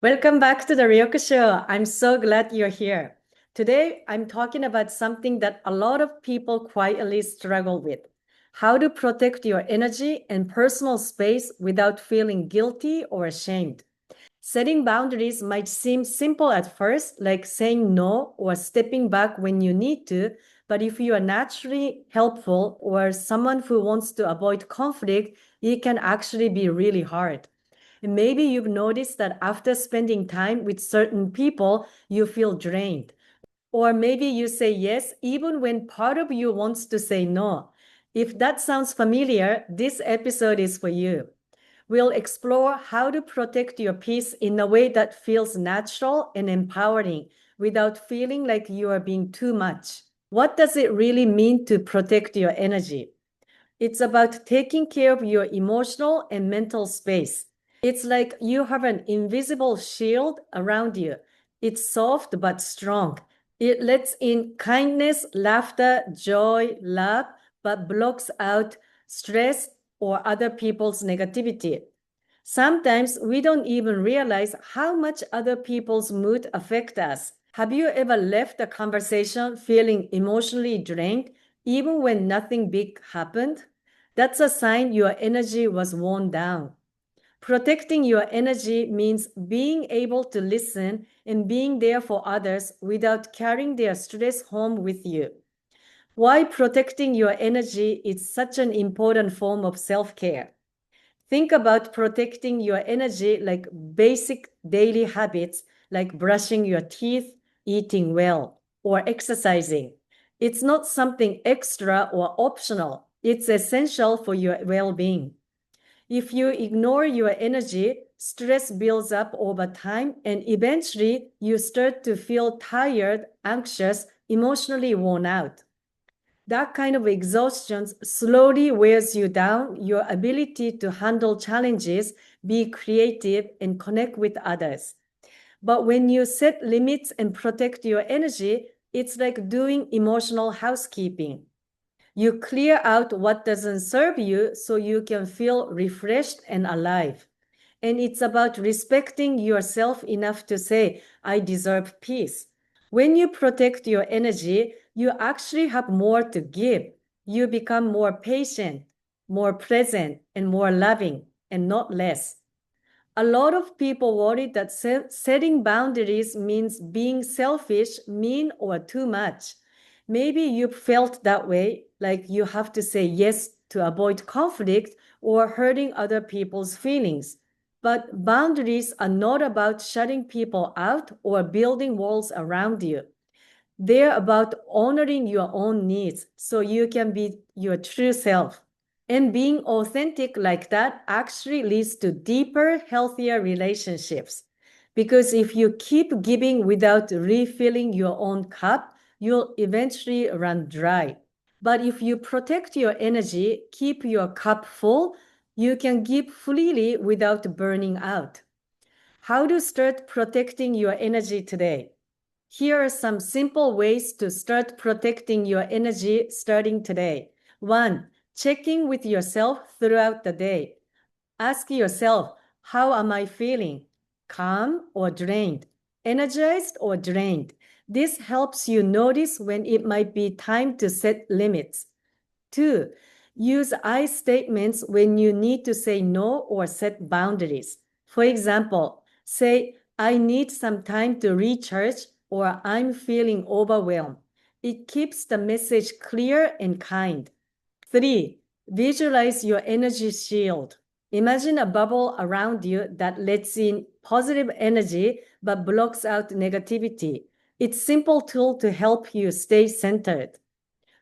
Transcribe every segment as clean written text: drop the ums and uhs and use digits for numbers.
Welcome back to the Ryoko Show. I'm so glad you're here. Today, I'm talking about something that a lot of people quietly struggle with: how to protect your energy and personal space without feeling guilty or ashamed. Setting boundaries might seem simple at first, like saying no or stepping back when you need to, but if you are naturally helpful or someone who wants to avoid conflict, it can actually be really hard. And maybe you've noticed that after spending time with certain people, you feel drained. Or maybe you say yes, even when part of you wants to say no. If that sounds familiar, this episode is for you. We'll explore how to protect your peace in a way that feels natural and empowering without feeling like you are being too much. What does it really mean to protect your energy? It's about taking care of your emotional and mental space. It's like you have an invisible shield around you. It's soft but strong. It lets in kindness, laughter, joy, love, but blocks out stress or other people's negativity. Sometimes we don't even realize how much other people's mood affect us. Have you ever left a conversation feeling emotionally drained, even when nothing big happened? That's a sign your energy was worn down. Protecting your energy means being able to listen and being there for others without carrying their stress home with you. Why protecting your energy is such an important form of self-care. Think about protecting your energy like basic daily habits like brushing your teeth, eating well, or exercising. It's not something extra or optional. It's essential for your well-being. If you ignore your energy, stress builds up over time, and eventually you start to feel tired, anxious, emotionally worn out. That kind of exhaustion slowly wears you down, your ability to handle challenges, be creative, and connect with others. But when you set limits and protect your energy, it's like doing emotional housekeeping. You clear out what doesn't serve you so you can feel refreshed and alive. And it's about respecting yourself enough to say, I deserve peace. When you protect your energy, you actually have more to give. You become more patient, more present, and more loving, and not less. A lot of people worry that setting boundaries means being selfish, mean, or too much. Maybe you've felt that way, like you have to say yes to avoid conflict or hurting other people's feelings. But boundaries are not about shutting people out or building walls around you. They're about honoring your own needs so you can be your true self. And being authentic like that actually leads to deeper, healthier relationships. Because if you keep giving without refilling your own cup, you'll eventually run dry. But if you protect your energy, keep your cup full, you can give freely without burning out. How to start protecting your energy today? Here are some simple ways to start protecting your energy starting today. 1. Checking with yourself throughout the day. Ask yourself, how am I feeling? Calm or drained? Energized or drained? This helps you notice when it might be time to set limits. 2. Use I statements when you need to say no or set boundaries. For example, say, I need some time to recharge, or I'm feeling overwhelmed. It keeps the message clear and kind. 3. Visualize your energy shield. Imagine a bubble around you that lets in positive energy but blocks out negativity. It's a simple tool to help you stay centered.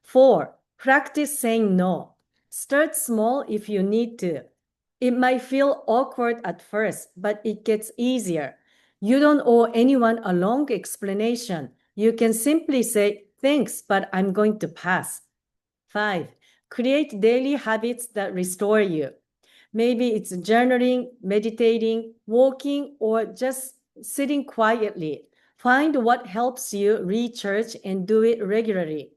4. Practice saying no. Start small if you need to. It might feel awkward at first, but it gets easier. You don't owe anyone a long explanation. You can simply say, thanks, but I'm going to pass. 5. Create daily habits that restore you. Maybe it's journaling, meditating, walking, or just sitting quietly. Find what helps you recharge and do it regularly.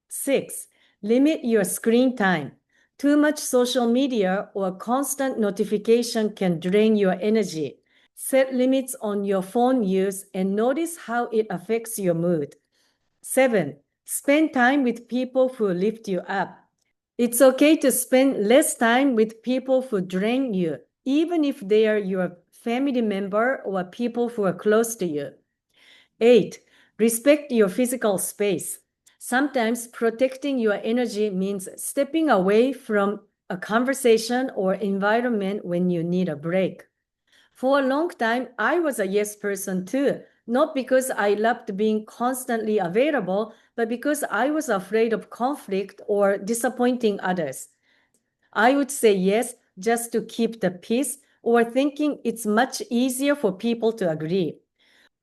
6. Limit your screen time. Too much social media or constant notification can drain your energy. Set limits on your phone use and notice how it affects your mood. 7. Spend time with people who lift you up. It's okay to spend less time with people who drain you, even if they are your family member or people who are close to you. 8. Respect your physical space. Sometimes protecting your energy means stepping away from a conversation or environment when you need a break. For a long time, I was a yes person too, not because I loved being constantly available, but because I was afraid of conflict or disappointing others. I would say yes just to keep the peace or thinking it's much easier for people to agree.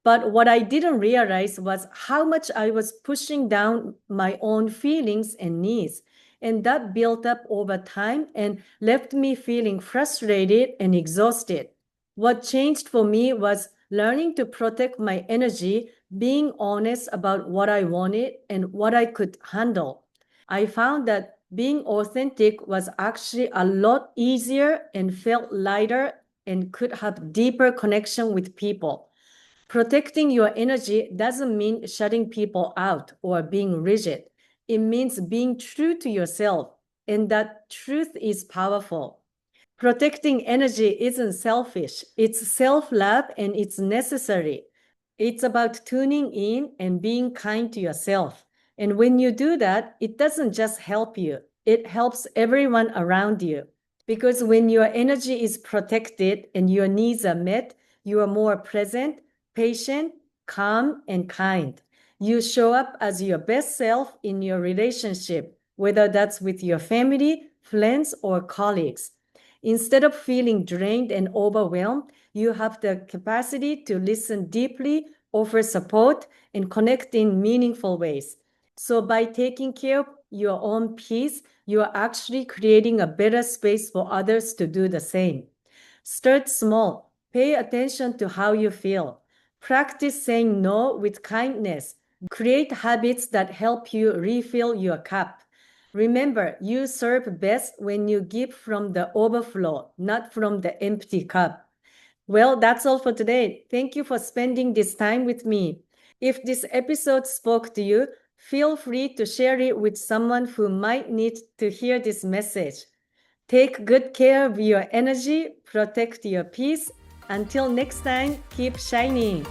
But what I didn't realize was how much I was pushing down my own feelings and needs. And that built up over time and left me feeling frustrated and exhausted. What changed for me was learning to protect my energy, being honest about what I wanted and what I could handle. I found that being authentic was actually a lot easier and felt lighter and could have deeper connection with people. Protecting your energy doesn't mean shutting people out or being rigid. It means being true to yourself, and that truth is powerful. Protecting energy isn't selfish, it's self love and it's necessary. It's about tuning in and being kind to yourself. And when you do that, it doesn't just help you, it helps everyone around you. Because when your energy is protected and your needs are met, you are more present, patient, calm, and kind. You show up as your best self in your relationship, whether that's with your family, friends, or colleagues. Instead of feeling drained and overwhelmed, you have the capacity to listen deeply, offer support, and connect in meaningful ways. So, by taking care of your own peace, you are actually creating a better space for others to do the same. Start small. Pay attention to how you feel. Practice saying no with kindness. Create habits that help you refill your cup. Remember, you serve best when you give from the overflow, not from the empty cup. Well, that's all for today. Thank you for spending this time with me. If this episode spoke to you, feel free to share it with someone who might need to hear this message. Take good care of your energy, protect your peace. Until next time, keep shining.